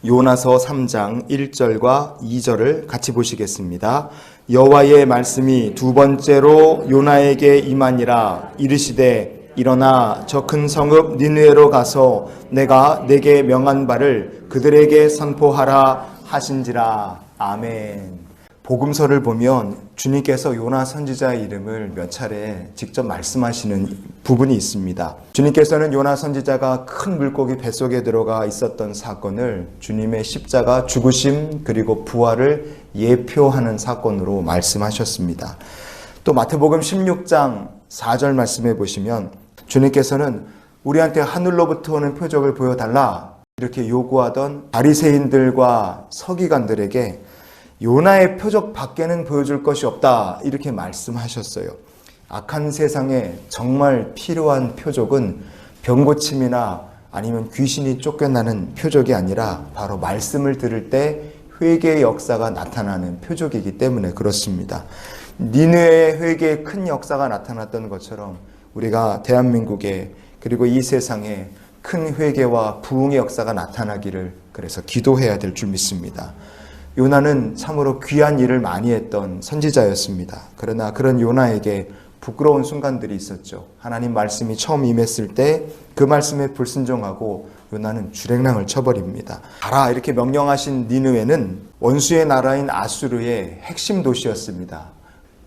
요나서 3장 1절과 2절을 같이 보시겠습니다. 여호와의 말씀이 두 번째로 요나에게 임하니라. 이르시되 일어나 저 큰 성읍 니느웨로 가서 내가 내게 명한 바를 그들에게 선포하라 하신지라. 아멘. 복음서를 보면 주님께서 요나 선지자의 이름을 몇 차례 직접 말씀하시는 부분이 있습니다. 주님께서는 요나 선지자가 큰 물고기 뱃속에 들어가 있었던 사건을 주님의 십자가 죽으심 그리고 부활을 예표하는 사건으로 말씀하셨습니다. 또 마태복음 16장 4절 말씀해 보시면 주님께서는 우리한테 하늘로부터 오는 표적을 보여달라 이렇게 요구하던 바리새인들과 서기관들에게 요나의 표적 밖에는 보여줄 것이 없다 이렇게 말씀하셨어요. 악한 세상에 정말 필요한 표적은 병고침이나 아니면 귀신이 쫓겨나는 표적이 아니라 바로 말씀을 들을 때 회개의 역사가 나타나는 표적이기 때문에 그렇습니다. 니느웨의 회개의 큰 역사가 나타났던 것처럼 우리가 대한민국에 그리고 이 세상에 큰 회개와 부흥의 역사가 나타나기를 그래서 기도해야 될 줄 믿습니다. 요나는 참으로 귀한 일을 많이 했던 선지자였습니다. 그러나 그런 요나에게 부끄러운 순간들이 있었죠. 하나님 말씀이 처음 임했을 때 그 말씀에 불순종하고 요나는 주랭랑을 쳐버립니다. 가라 이렇게 명령하신 니느웨는 원수의 나라인 아수르의 핵심 도시였습니다.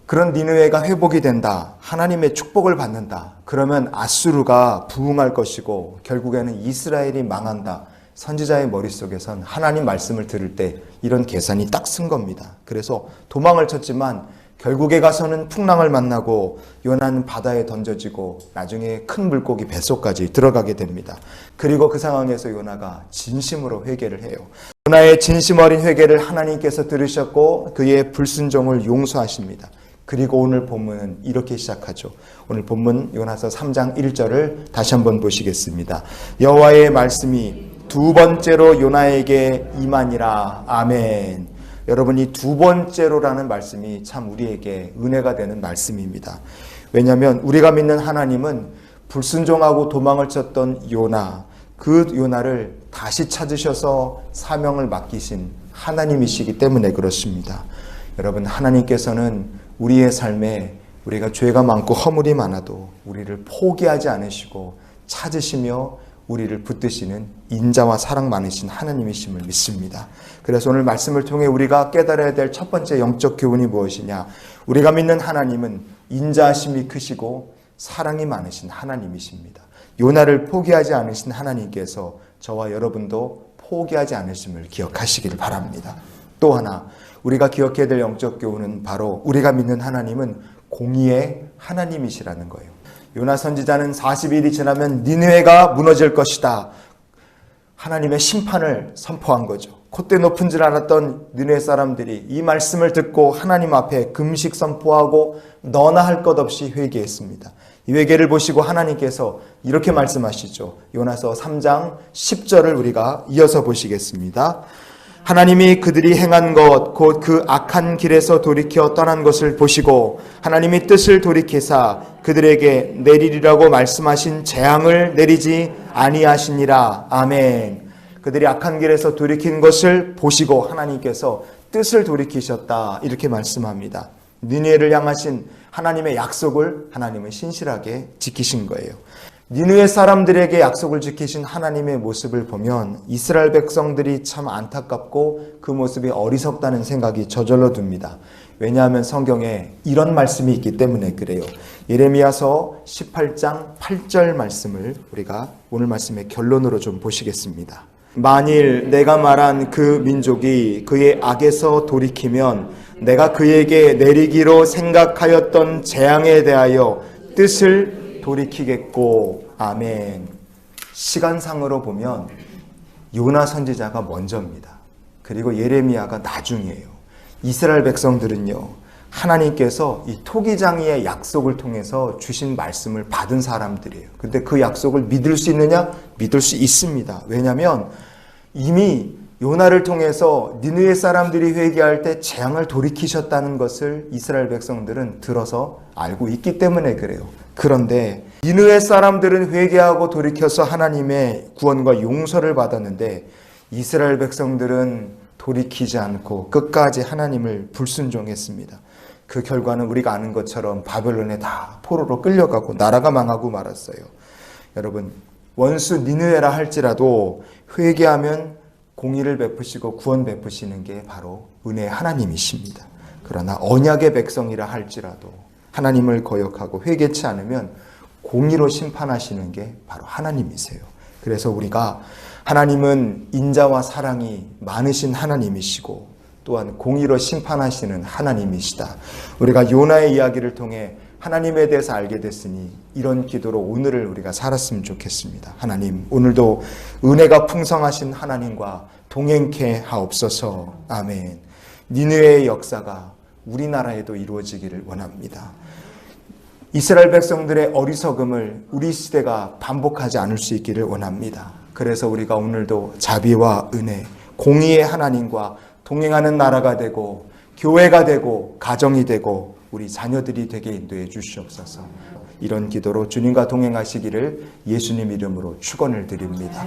그런 니느웨가 회복이 된다. 하나님의 축복을 받는다. 그러면 아수르가 부흥할 것이고 결국에는 이스라엘이 망한다. 선지자의 머릿속에선 하나님 말씀을 들을 때 이런 계산이 딱 쓴 겁니다. 그래서 도망을 쳤지만 결국에 가서는 풍랑을 만나고 요나는 바다에 던져지고 나중에 큰 물고기 뱃속까지 들어가게 됩니다. 그리고 그 상황에서 요나가 진심으로 회개를 해요. 요나의 진심 어린 회개를 하나님께서 들으셨고 그의 불순종을 용서하십니다. 그리고 오늘 본문은 이렇게 시작하죠. 오늘 본문 요나서 3장 1절을 다시 한번 보시겠습니다. 여호와의 말씀이 두 번째로 요나에게 임하니라. 아멘. 여러분, 이 두 번째로라는 말씀이 참 우리에게 은혜가 되는 말씀입니다. 왜냐하면 우리가 믿는 하나님은 불순종하고 도망을 쳤던 요나, 그 요나를 다시 찾으셔서 사명을 맡기신 하나님이시기 때문에 그렇습니다. 여러분, 하나님께서는 우리의 삶에 우리가 죄가 많고 허물이 많아도 우리를 포기하지 않으시고 찾으시며 우리를 붙드시는 인자와 사랑 많으신 하나님이심을 믿습니다. 그래서 오늘 말씀을 통해 우리가 깨달아야 될 첫 번째 영적 교훈이 무엇이냐? 우리가 믿는 하나님은 인자하심이 크시고 사랑이 많으신 하나님이십니다. 요나를 포기하지 않으신 하나님께서 저와 여러분도 포기하지 않으심을 기억하시기를 바랍니다. 또 하나 우리가 기억해야 될 영적 교훈은 바로 우리가 믿는 하나님은 공의의 하나님이시라는 거예요. 요나 선지자는 40일이 지나면 니느웨가 무너질 것이다. 하나님의 심판을 선포한 거죠. 콧대 높은 줄 알았던 니느웨 사람들이 이 말씀을 듣고 하나님 앞에 금식 선포하고 너나 할 것 없이 회개했습니다. 이 회개를 보시고 하나님께서 이렇게 말씀하시죠. 요나서 3장 10절을 우리가 이어서 보시겠습니다. 하나님이 그들이 행한 것 곧 그 악한 길에서 돌이켜 떠난 것을 보시고 하나님이 뜻을 돌이키사 그들에게 내리리라고 말씀하신 재앙을 내리지 아니하시니라. 아멘. 그들이 악한 길에서 돌이킨 것을 보시고 하나님께서 뜻을 돌이키셨다 이렇게 말씀합니다. 니느웨를 향하신 하나님의 약속을 하나님은 신실하게 지키신 거예요. 니느웨 사람들에게 약속을 지키신 하나님의 모습을 보면 이스라엘 백성들이 참 안타깝고 그 모습이 어리석다는 생각이 저절로 듭니다. 왜냐하면 성경에 이런 말씀이 있기 때문에 그래요. 예레미야서 18장 8절 말씀을 우리가 오늘 말씀의 결론으로 좀 보시겠습니다. 만일 내가 말한 그 민족이 그의 악에서 돌이키면 내가 그에게 내리기로 생각하였던 재앙에 대하여 뜻을 돌이키겠고. 아멘. 시간상으로 보면 요나 선지자가 먼저입니다. 그리고 예레미야가 나중이에요. 이스라엘 백성들은요, 하나님께서 이 토기장이의 약속을 통해서 주신 말씀을 받은 사람들이에요. 근데 그 약속을 믿을 수 있느냐? 믿을 수 있습니다. 왜냐하면 이미 요나를 통해서 니느웨 사람들이 회개할 때 재앙을 돌이키셨다는 것을 이스라엘 백성들은 들어서 알고 있기 때문에 그래요. 그런데 니느웨 사람들은 회개하고 돌이켜서 하나님의 구원과 용서를 받았는데 이스라엘 백성들은 돌이키지 않고 끝까지 하나님을 불순종했습니다. 그 결과는 우리가 아는 것처럼 바벨론에 다 포로로 끌려가고 나라가 망하고 말았어요. 여러분, 원수 니느웨라 할지라도 회개하면 공의를 베푸시고 구원 베푸시는 게 바로 은혜의 하나님이십니다. 그러나 언약의 백성이라 할지라도 하나님을 거역하고 회개치 않으면 공의로 심판하시는 게 바로 하나님이세요. 그래서 우리가 하나님은 인자와 사랑이 많으신 하나님이시고 또한 공의로 심판하시는 하나님이시다. 우리가 요나의 이야기를 통해 하나님에 대해서 알게 됐으니 이런 기도로 오늘을 우리가 살았으면 좋겠습니다. 하나님, 오늘도 은혜가 풍성하신 하나님과 동행케 하옵소서. 아멘. 니느웨의 역사가 우리나라에도 이루어지기를 원합니다. 이스라엘 백성들의 어리석음을 우리 시대가 반복하지 않을 수 있기를 원합니다. 그래서 우리가 오늘도 자비와 은혜, 공의의 하나님과 동행하는 나라가 되고 교회가 되고 가정이 되고 우리 자녀들이 되게 인도해 주시옵소서. 이런 기도로 주님과 동행하시기를 예수님 이름으로 축원을 드립니다.